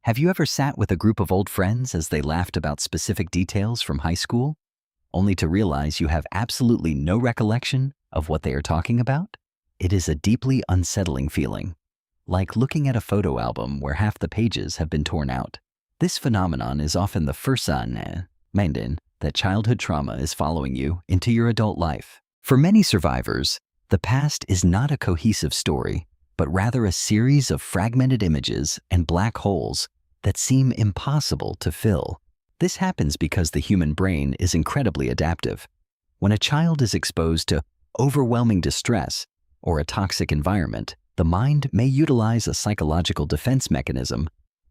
Have you ever sat with a group of old friends as they laughed about specific details from high school, only to realize you have absolutely no recollection of what they are talking about? It is a deeply unsettling feeling, like looking at a photo album where half the pages have been torn out. This phenomenon is often the first sign that childhood trauma is following you into your adult life. For many survivors, the past is not a cohesive story, but rather a series of fragmented images and black holes that seem impossible to fill. This happens because the human brain is incredibly adaptive. When a child is exposed to overwhelming distress or a toxic environment, the mind may utilize a psychological defense mechanism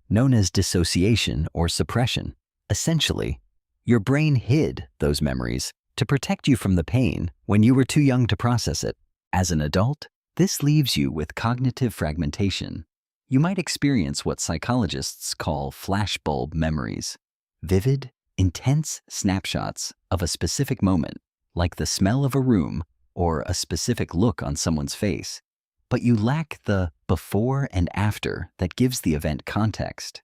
known as dissociation or suppression. Essentially, your brain hid those memories to protect you from the pain when you were too young to process it. As an adult, this leaves you with cognitive fragmentation. You might experience what psychologists call flashbulb memories, vivid, intense snapshots of a specific moment, like the smell of a room or a specific look on someone's face. But you lack the before and after that gives the event context.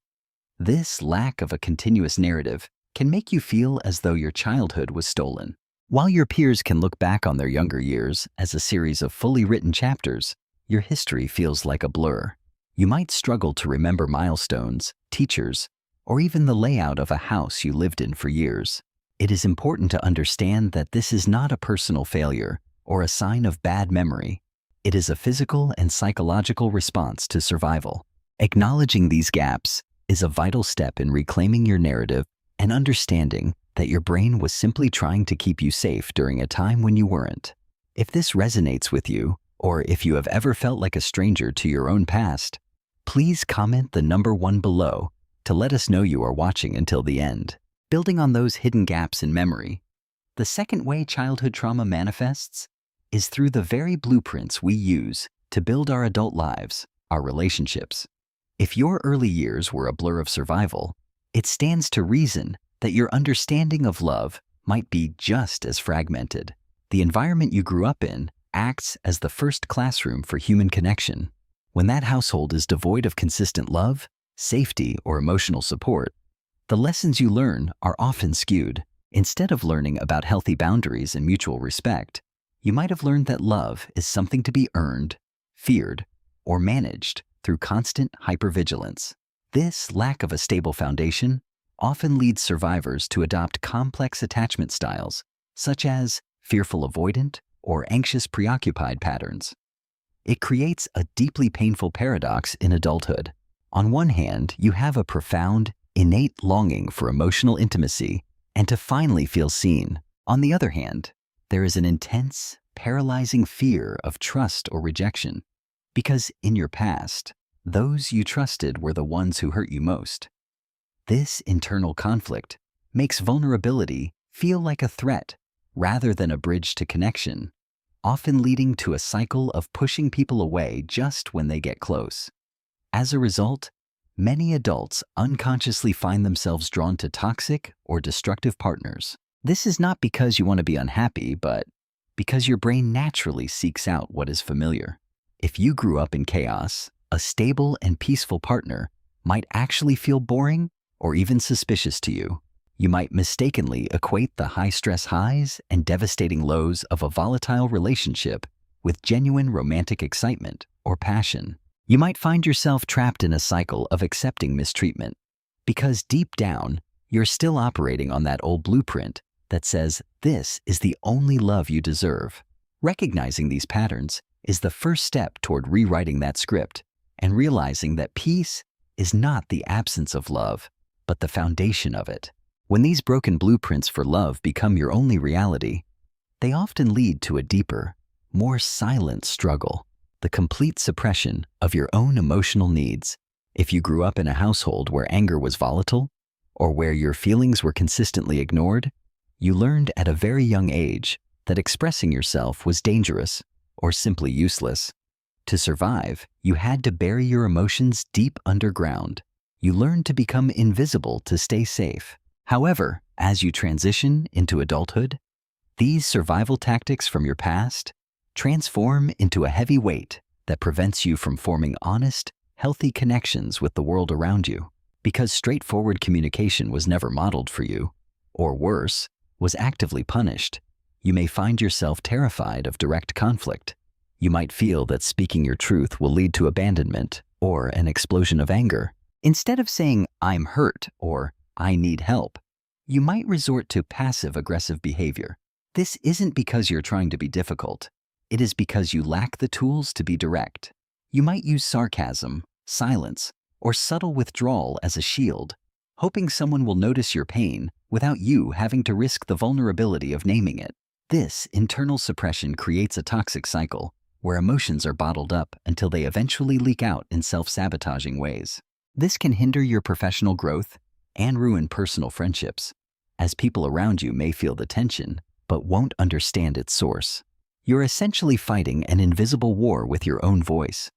This lack of a continuous narrative can make you feel as though your childhood was stolen. While your peers can look back on their younger years as a series of fully written chapters, your history feels like a blur. You might struggle to remember milestones, teachers, or even the layout of a house you lived in for years. It is important to understand that this is not a personal failure or a sign of bad memory. It is a physical and psychological response to survival. Acknowledging these gaps is a vital step in reclaiming your narrative and understanding that your brain was simply trying to keep you safe during a time when you weren't. If this resonates with you, or if you have ever felt like a stranger to your own past, please comment the number 1 below to let us know you are watching until the end. Building on those hidden gaps in memory, the second way childhood trauma manifests is through the very blueprints we use to build our adult lives, our relationships. If your early years were a blur of survival, it stands to reason that your understanding of love might be just as fragmented. The environment you grew up in acts as the first classroom for human connection. When that household is devoid of consistent love, safety, or emotional support, the lessons you learn are often skewed. Instead of learning about healthy boundaries and mutual respect, you might have learned that love is something to be earned, feared, or managed through constant hypervigilance. This lack of a stable foundation often leads survivors to adopt complex attachment styles, such as fearful avoidant or anxious preoccupied patterns. It creates a deeply painful paradox in adulthood. On one hand, you have a profound, innate longing for emotional intimacy and to finally feel seen. On the other hand, there is an intense, paralyzing fear of trust or rejection, because in your past, those you trusted were the ones who hurt you most. This internal conflict makes vulnerability feel like a threat rather than a bridge to connection, often leading to a cycle of pushing people away just when they get close. As a result, many adults unconsciously find themselves drawn to toxic or destructive partners. This is not because you want to be unhappy, but because your brain naturally seeks out what is familiar. If you grew up in chaos, a stable and peaceful partner might actually feel boring or even suspicious to you. You might mistakenly equate the high-stress highs and devastating lows of a volatile relationship with genuine romantic excitement or passion. You might find yourself trapped in a cycle of accepting mistreatment, because deep down, you're still operating on that old blueprint that says this is the only love you deserve. Recognizing these patterns is the first step toward rewriting that script and realizing that peace is not the absence of love, but the foundation of it. When these broken blueprints for love become your only reality, they often lead to a deeper, more silent struggle, the complete suppression of your own emotional needs. If you grew up in a household where anger was volatile, or where your feelings were consistently ignored, you learned at a very young age that expressing yourself was dangerous or simply useless. To survive, you had to bury your emotions deep underground. You learned to become invisible to stay safe. However, as you transition into adulthood, these survival tactics from your past transform into a heavy weight that prevents you from forming honest, healthy connections with the world around you. Because straightforward communication was never modeled for you, or worse, was actively punished, you may find yourself terrified of direct conflict. You might feel that speaking your truth will lead to abandonment or an explosion of anger. Instead of saying, "I'm hurt" or "I need help," you might resort to passive-aggressive behavior. This isn't because you're trying to be difficult. It is because you lack the tools to be direct. You might use sarcasm, silence, or subtle withdrawal as a shield, hoping someone will notice your pain without you having to risk the vulnerability of naming it. This internal suppression creates a toxic cycle where emotions are bottled up until they eventually leak out in self-sabotaging ways. This can hinder your professional growth and ruin personal friendships, as people around you may feel the tension but won't understand its source. You're essentially fighting an invisible war with your own voice.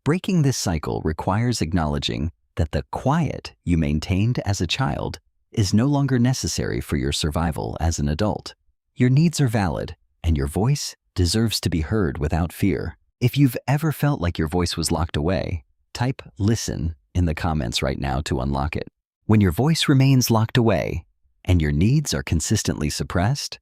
Breaking this cycle requires acknowledging that the quiet you maintained as a child is no longer necessary for your survival as an adult. Your needs are valid, and your voice deserves to be heard without fear. If you've ever felt like your voice was locked away, type "listen" in the comments right now to unlock it. When your voice remains locked away and your needs are consistently suppressed,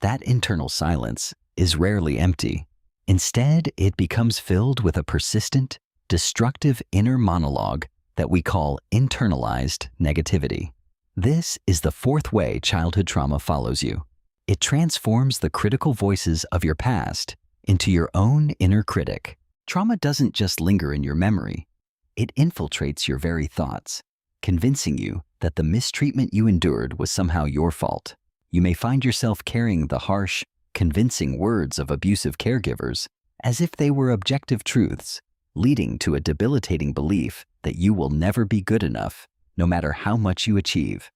that internal silence is rarely empty. Instead, it becomes filled with a persistent, destructive inner monologue that we call internalized negativity. This is the fourth way childhood trauma follows you. It transforms the critical voices of your past into your own inner critic. Trauma doesn't just linger in your memory. It infiltrates your very thoughts, convincing you that the mistreatment you endured was somehow your fault. You may find yourself carrying the harsh, convincing words of abusive caregivers as if they were objective truths, leading to a debilitating belief that you will never be good enough, no matter how much you achieve.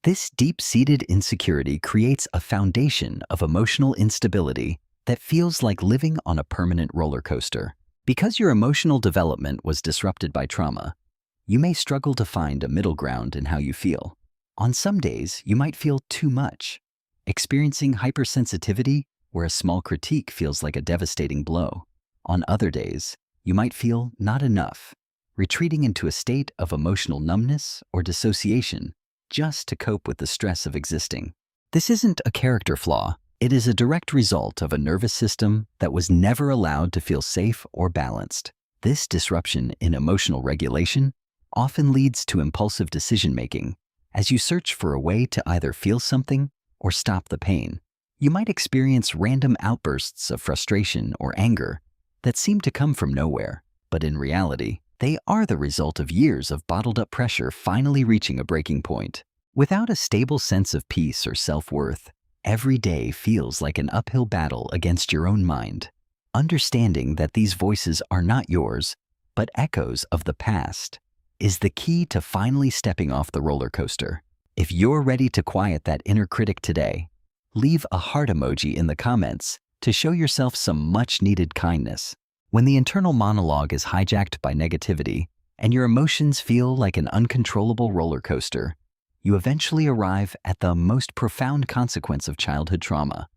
This deep-seated insecurity creates a foundation of emotional instability that feels like living on a permanent roller coaster. Because your emotional development was disrupted by trauma, you may struggle to find a middle ground in how you feel. On some days, you might feel too much, experiencing hypersensitivity where a small critique feels like a devastating blow. On other days, you might feel not enough, retreating into a state of emotional numbness or dissociation just to cope with the stress of existing. This isn't a character flaw. It is a direct result of a nervous system that was never allowed to feel safe or balanced. This disruption in emotional regulation often leads to impulsive decision-making as you search for a way to either feel something or stop the pain. You might experience random outbursts of frustration or anger that seem to come from nowhere, but in reality, they are the result of years of bottled-up pressure finally reaching a breaking point. Without a stable sense of peace or self-worth, every day feels like an uphill battle against your own mind. Understanding that these voices are not yours, but echoes of the past, is the key to finally stepping off the roller coaster. If you're ready to quiet that inner critic today, leave a heart emoji in the comments to show yourself some much-needed kindness. When the internal monologue is hijacked by negativity and your emotions feel like an uncontrollable roller coaster, you eventually arrive at the most profound consequence of childhood trauma,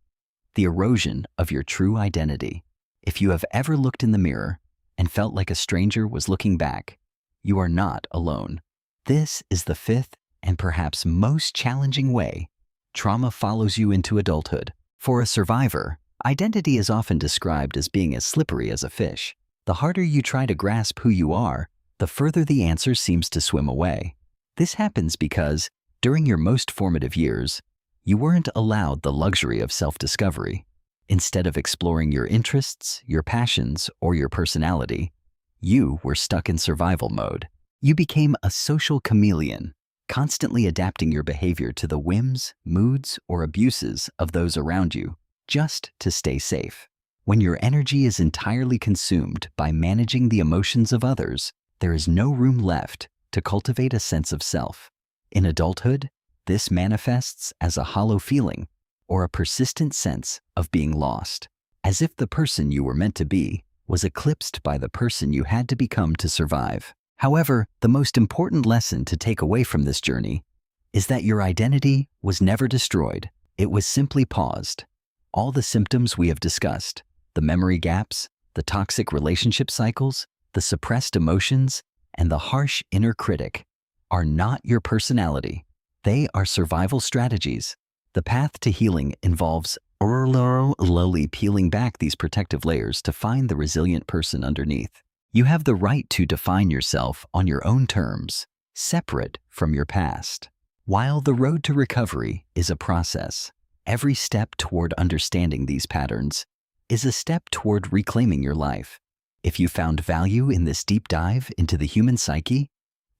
the erosion of your true identity. If you have ever looked in the mirror and felt like a stranger was looking back, you are not alone. This is the fifth and perhaps most challenging way trauma follows you into adulthood. For a survivor, identity is often described as being as slippery as a fish. The harder you try to grasp who you are, the further the answer seems to swim away. This happens because, during your most formative years, you weren't allowed the luxury of self-discovery. Instead of exploring your interests, your passions, or your personality, you were stuck in survival mode. You became a social chameleon, constantly adapting your behavior to the whims, moods, or abuses of those around you, just to stay safe. When your energy is entirely consumed by managing the emotions of others, there is no room left to cultivate a sense of self. In adulthood, this manifests as a hollow feeling or a persistent sense of being lost, as if the person you were meant to be was eclipsed by the person you had to become to survive. However, the most important lesson to take away from this journey is that your identity was never destroyed. It was simply paused. All the symptoms we have discussed, the memory gaps, the toxic relationship cycles, the suppressed emotions, and the harsh inner critic, are not your personality. They are survival strategies. The path to healing involves slowly peeling back these protective layers to find the resilient person underneath. You have the right to define yourself on your own terms, separate from your past. While the road to recovery is a process, every step toward understanding these patterns is a step toward reclaiming your life. If you found value in this deep dive into the human psyche,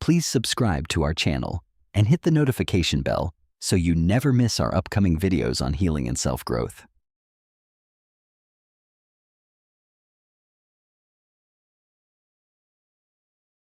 please subscribe to our channel and hit the notification bell so you never miss our upcoming videos on healing and self-growth.